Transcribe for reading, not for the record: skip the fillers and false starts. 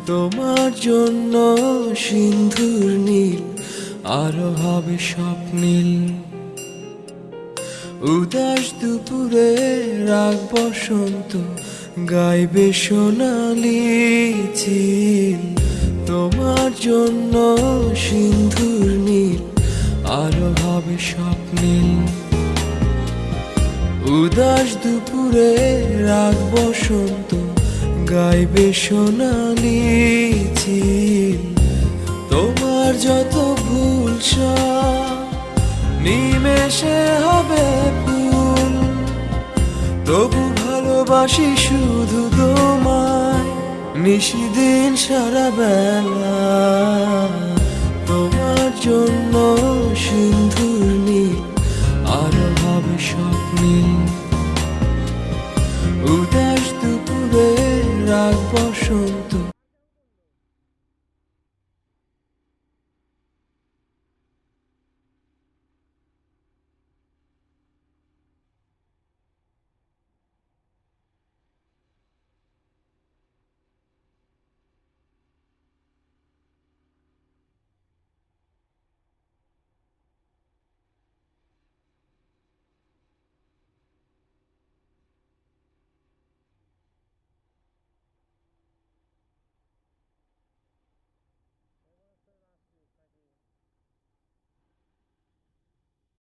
তোমার জন্য সিন্ধুর নীল আরো হবে স্বপ্নীল। উদাস দুপুরে রাগ বসন্ত গাইবে সোনালি চিল। তোমার জন্য সিন্ধুর নীল আরো হবে স্বপ্নীল। উদাস দুপুরে রাগ বসন্ত গাইবে সোনালি চিল। তোমার যত ভুল সব নিমেষে হবে ফুল। তবু ভালোবাসি শুধু তোমায় নিশিদিন সারা বেলা। তোমার জন্য সিন্ধুর নীল আরো হবে স্বপ্নীল। উদাস দুপুরে রাগ বসন্ত